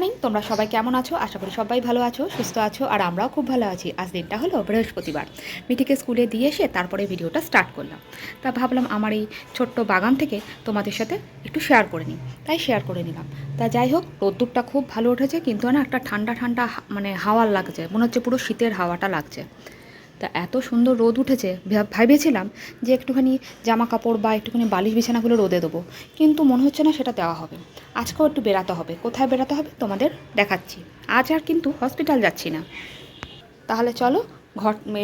Morning, তোমরা সবাই কেমন আছো? আশা করি সবাই ভালো আছো, সুস্থ আছো, আর আমরাও খুব ভালো আছি। আজ দিনটা হলো বৃহস্পতিবার। মিঠিকে স্কুলে দিয়ে এসে তারপরে ভিডিওটা স্টার্ট করলাম। তা ভাবলাম আমার এই ছোট্ট বাগান থেকে তোমাদের সাথে একটু শেয়ার করে নিই, তাই শেয়ার করে নিলাম। তা যাই হোক, রোদ্দুরটা খুব ভালো উঠেছে, কিন্তু না একটা ঠান্ডা ঠান্ডা মানে হাওয়া লাগছে, মনে হচ্ছে পুরো শীতের হাওয়াটা লাগছে। তা এত সুন্দর রোদ উঠেছে, ভেবেছিলাম যে একটুখানি জামা কাপড় বা একটুখানি বালিশ বিছানাগুলো রোদে দেবো, কিন্তু মনে হচ্ছে না সেটা দেওয়া হবে। আজকেও একটু বেরাতে হবে। কোথায় বেরাতে হবে তোমাদের দেখাচ্ছি। আজ আর কিন্তু হসপিটাল যাচ্ছি না। তাহলে চলো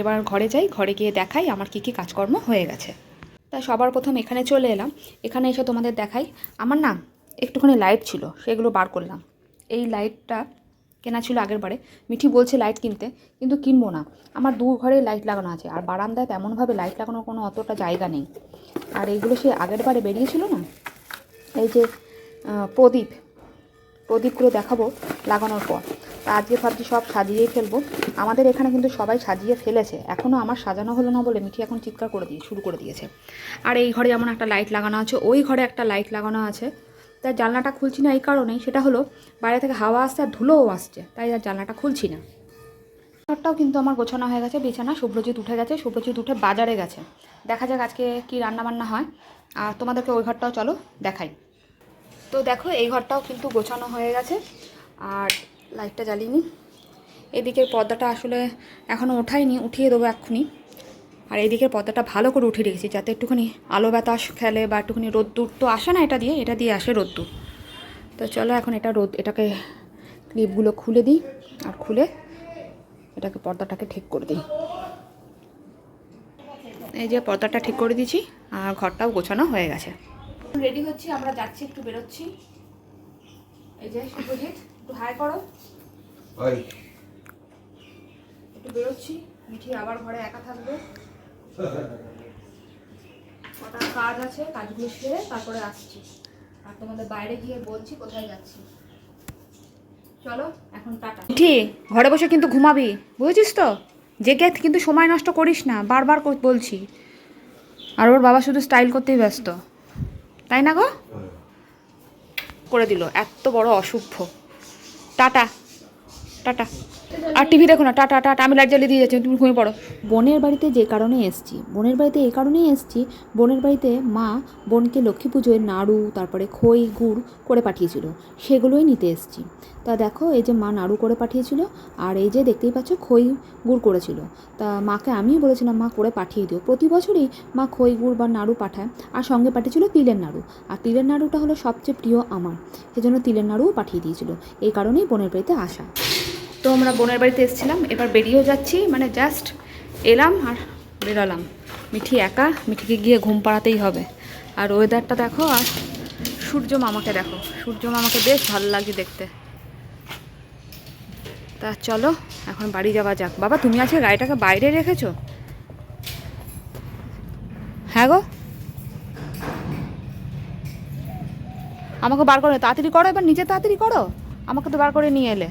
এবার ঘরে যাই, ঘরে গিয়ে দেখাই আমার কী কী কাজকর্ম হয়ে গেছে। তাই সবার প্রথম এখানে চলে এলাম। এখানে এসে তোমাদের দেখাই, আমার না একটুখানি লাইট ছিল, সেগুলো বার করলাম। এই লাইটটা কেনা ছিল আগের বারে। মিঠি বলছে লাইট কিনতে, কিন্তু কিনবো না। আমার দু ঘরে লাইট লাগানো আছে, আর বারান্দায় তেমনভাবে লাইট লাগানোর কোনো অতটা জায়গা নেই। আর এইগুলো সে আগের বারে বেরিয়েছিল না, এই যে প্রদীপগুলো দেখাবো লাগানোর পর। তা আজকে ভাবছি সব সাজিয়েই ফেলবো। আমাদের এখানে কিন্তু সবাই সাজিয়ে ফেলেছে, এখনও আমার সাজানো হলো না বলে মিঠি এখন চিৎকার শুরু করে দিয়েছে। আর এই ঘরে যেমন একটা লাইট লাগানো আছে, ওই ঘরে একটা লাইট লাগানো আছে। তাই জানলাটা খুলছি না এই কারণেই, সেটা হলো বাইরে থেকে হাওয়া আসছে আর ধুলোও আসছে, তাই আর জানলাটা খুলছি না। ঘরটাও কিন্তু আমার গোছানো হয়ে গেছে, বিছানা। শুভ্রজিৎ উঠে গেছে, শুভ্রজিৎ উঠে বাজারে গেছে। দেখা যাক আজকে কী রান্নাবান্না হয়, আর তোমাদেরকে ওই ঘরটাও চলো দেখাই। তো দেখো, এই ঘরটাও কিন্তু গোছানো হয়ে গেছে, আর লাইটটা জ্বালিনি। এদিকের পর্দাটা আসলে এখনও ওঠাইনি, উঠিয়ে দেবো এক্ষুনি। আর এইদিকের পর্দাটা ভালো করে উঠিয়ে রেখেছি, যাতে একটুখানি আলো বাতাস খেলে বা একটুখানি রোদ্দুর তো আসে না, এটা দিয়ে আসে রোদ্দুর। তো চলো এখন এটাকে ক্লিপগুলো খুলে দিই, আর খুলে এটাকে পর্দাটাকে ঠিক করে দিই। এই যে পর্দাটা ঠিক করে দিয়েছি, আর ঘরটাও গোছানো হয়ে গেছে। রেডি হচ্ছি, আমরা যাচ্ছি, একটু বেরোচ্ছি। এই যে শুভজিৎ, একটু হাই করো। একটু বেরোচ্ছি, মিঠি আবার ঘরে একা থাকবে। কটা কাজ আছে, কাজগুলো সেরে তারপরে আসছি, আর তোমাদের বাইরে গিয়ে বলছি কোথায় যাচ্ছি। চলো এখন টাটা। মিঠি, ঘরে বসে কিন্তু ঘুমাবি, বুঝেছিস তো? জেগে কিন্তু সময় নষ্ট করিস না, বারবার বলছি। আর ওর বাবা শুধু স্টাইল করতেই ব্যস্ত, তাই না গো? করে দিল, এত বড় অসভ্য। Tata tata. আর টিভি দেখো না, টাটা টাটা। আমি লাইট জ্বালিয়ে দিয়ে যাচ্ছি, তুমি ঘুমিয়ে পড়ো। বোনের বাড়িতে যে কারণে এসছি, বোনের বাড়িতে এই কারণেই এসছি, বোনের বাড়িতে মা বোনকে লক্ষ্মী পুজোয় নাড়ু, তারপরে খই গুড় করে পাঠিয়েছিল, সেগুলোই নিতে এসছি। তা দেখো, এই যে মা নাড়ু করে পাঠিয়েছিল, আর এই যে দেখতেই পাচ্ছ খই গুড় করেছিল। তা মাকে আমিই বলেছিলাম মা করে পাঠিয়ে দিও। প্রতি বছরই মা খই গুড় বা নাড়ু পাঠায়, আর সঙ্গে পাঠিয়েছিল তিলের নাড়ু। আর তিলের নাড়ুটা হলো সবচেয়ে প্রিয় আমার, সেজন্য তিলের নাড়ুও পাঠিয়ে দিয়েছিল। এই কারণেই বোনের বাড়িতে আসা। তো আমরা বোনের বাড়িতে এসেছিলাম, এবার বেরিয়েও যাচ্ছি, মানে জাস্ট এলাম আর বেরোলাম। মিঠি একা, মিঠিকে গিয়ে ঘুম পাড়াতেই হবে। আর ওয়েদারটা দেখো, আর সূর্য মামাকে দেখো, সূর্য মামাকে বেশ ভালো লাগছে দেখতে। তা চলো এখন বাড়ি যাওয়া যাক। বাবা, তুমি আজকে গাড়িটাকে বাইরে রেখেছো? হ্যাঁ গো, আমাকে বার করে তাড়াতাড়ি করো, এবার নিজে তাড়াতাড়ি করো, আমাকে তো বার করে নিয়ে এলে।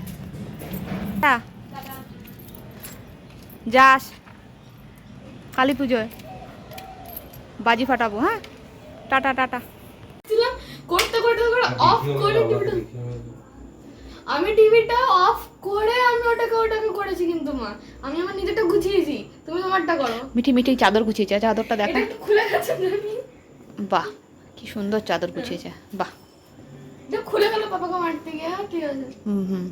হ্যাঁ, যাস কালী পুজোয় বাজি ফাটাবো। হ্যাঁ, টাটা টাটা। করতে করতে অফ করে আমি টিভিটা অফ করে আমি ওটাকে করেছি, কিন্তু মা আমি আমার নিজেরটা গুছিয়েছি, তুমি তোমারটা করো। মিঠি মিঠি চাদর গুছিয়েছে, চাদরটা দেখা। এটা একটু খুলে গেছে জানি। বাহ, কি সুন্দর চাদর গুছিয়েছে, বাহ। যে খুলে গেল পাপাকে মারতে গিয়ে, ঠিক আছে। হুম।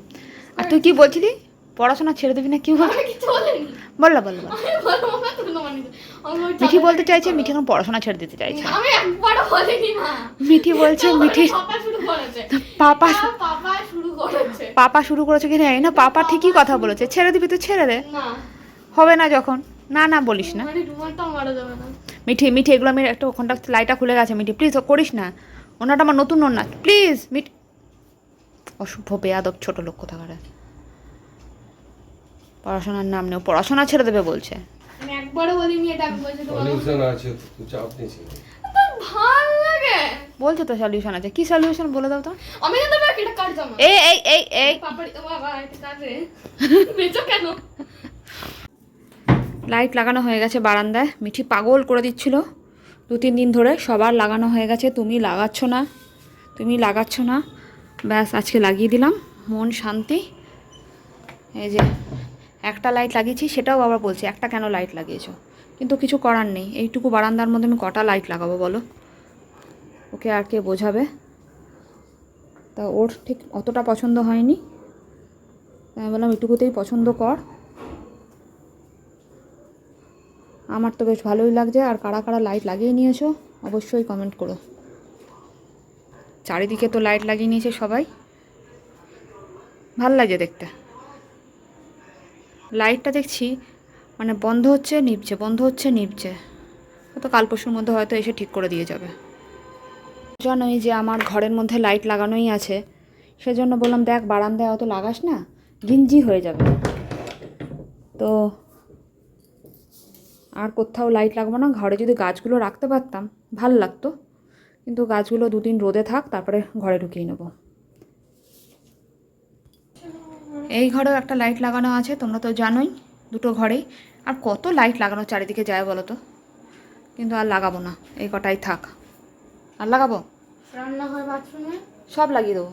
আর তুই কি বলছিলি, পড়াশোনা ছেড়ে দিবি না? কি বল, আমি কিছু বলিনি। বললা বল। আমি বলবো না, তুমি তোমার নিজে। মিঠি বলতে চাইছে মিঠি এখন পড়াশোনা ছেড়ে দিতে চাইছে। আমি একবারও বলিনি মা। মিঠি বলছে মিঠি পাপা শুরু করেছে। পাপা পাপা শুরু করেছে কি না, পাপা ঠিকই কথা বলেছে, ছেড়ে দিবি তো ছেড়ে দে, না হবে না যখন। না না বলিস না মানে রুমালটা মারা যাবে না। মিঠি, মিঠি এগুলো আমি একটা, ওখানটা লাইটটা খুলে গেছে মিঠি, প্লিজ করিস না। ওনাটা আমার নতুন ওনা, প্লিজ মিঠি। অশুভ বেয়াদব ছোট লোক কোথাকারে, পড়াশোনার নাম নেই, পড়াশোনা ছেড়ে দেবে বলছে। আমি একবারও বলিনি এটা, আমি বলছি তোমার সলিউশন আছে, তুই চাপ নিস না। ভাল লাগে বলছে তো সলিউশন আছে, কি সলিউশন বলে দাও তো। আমি কিন্তু ব্যাগ এটা কাট জামা এই এই এই এই পাপড়ি ও বাবা এটা কাট রে বেচো কেন। লাইট লাগানো হয়ে গেছে বারান্দায়, মিঠি পাগল করে দিচ্ছিল 2-3 দিন ধরে। সবার লাগানো হয়ে গেছে, তুমি লাগাচ্ছ না। ব্যাস আজকে লাগিয়ে দিলাম, মন শান্তি। এই যে একটা লাইট লাগিয়েছি, সেটাও আবার বলছি একটা কেন লাইট লাগিয়েছো, কিন্তু কিছু করার নেই। এইটুকু বারান্দার মধ্যে আমি কটা লাইট লাগাবো বলো? ওকে আর কে বোঝাবে? তা ওর ঠিক অতটা পছন্দ হয়নি, তাই আমি বললাম এটুকুতেই পছন্দ কর। আমার তো বেশ ভালোই লাগছে। আর কারা কারা লাইট লাগিয়ে নিয়েছো অবশ্যই কমেন্ট করো। চারিদিকে তো লাইট লাগিয়ে নিয়েছে সবাই, ভাল লাগে দেখতে। লাইটটা দেখছি মানে বন্ধ হচ্ছে নিভছে, বন্ধ হচ্ছে নিভছে। তো কাল পরশুর মধ্যে হয়তো এসে ঠিক করে দিয়ে যাবে। জানোই যে আমার ঘরের মধ্যে লাইট লাগানোই আছে, সেজন্য বললাম দেখ বারান্দায় অত লাগাস না, ঘিঞ্জি হয়ে যাবে। তো আর কোথাও লাইট লাগবো না, ঘরে যদি গাছগুলো রাখতে পারতাম ভাল লাগতো, কিন্তু গাছগুলো দুদিন রোদে থাক, তারপরে ঘরে ঢুকিয়ে নেব। এই ঘরেও একটা লাইট লাগানো আছে, তোমরা তো জানোই, দুটো ঘরেই। আর কত লাইট লাগানো চারিদিকে যায় বলো তো, কিন্তু আর লাগাবো না, এই কটাই থাক। আর লাগাবো? রান্নাঘর, বাথরুমে সব লাগিয়ে দেবো,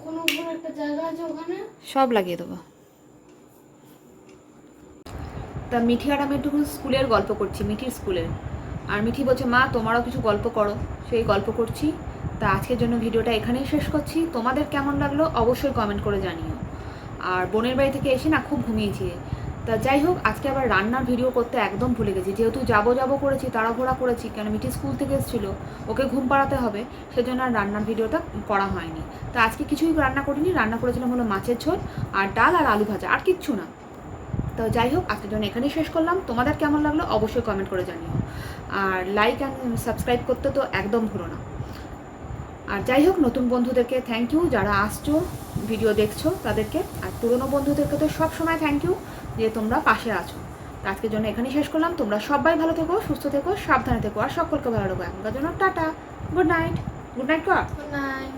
কোনো উপরে একটা জায়গা আছে ওখানে সব লাগিয়ে দেবো। তা মিঠি আর আমি একটু স্কুলের গল্প করছি, মিঠির স্কুলের। আর মিঠি বলছে মা তোমারও কিছু গল্প করো, সেই গল্প করছি। তা আজকের জন্য ভিডিওটা এখানেই শেষ করছি। তোমাদের কেমন লাগলো অবশ্যই কমেন্ট করে জানিও। আর বোনের বাড়ি থেকে এসে না খুব ঘুমিয়েছি। তা যাই হোক, আজকে আবার রান্নার ভিডিও করতে একদম ভুলে গেছি, যেহেতু যাবো করেছি, তাড়াহুড়া করেছি, কেন মিঠি স্কুল থেকে এসেছিলো, ওকে ঘুম পাড়াতে হবে, সেজন্য আর রান্নার ভিডিওটা করা হয়নি। তা আজকে কিছুই রান্না করিনি, রান্না করেছিলাম হলো মাছের ঝোল আর ডাল আর আলু ভাজা, আর কিচ্ছু না। তো যাই হোক, আজকের জন্য এখানেই শেষ করলাম। তোমাদের কেমন লাগলো অবশ্যই কমেন্ট করে জানিও। আর লাইক অ্যান্ড সাবস্ক্রাইব করতে তো একদম ভুলো না। আর যাই হোক, নতুন বন্ধুদেরকে থ্যাংক ইউ, যারা আসছো ভিডিও দেখছো তাদেরকে। আর পুরনো বন্ধুদেরকে তো সব সময় থ্যাংক ইউ যে তোমরা পাশে আছো। তো আজকের জন্য এখানেই শেষ করলাম। তোমরা সবাই ভালো থেকো, সুস্থ থেকো, সাবধানে থেকো, আর সকলকে ভালো রাখো। এখনকার জন্য tata, good night. Good night কর। Good night.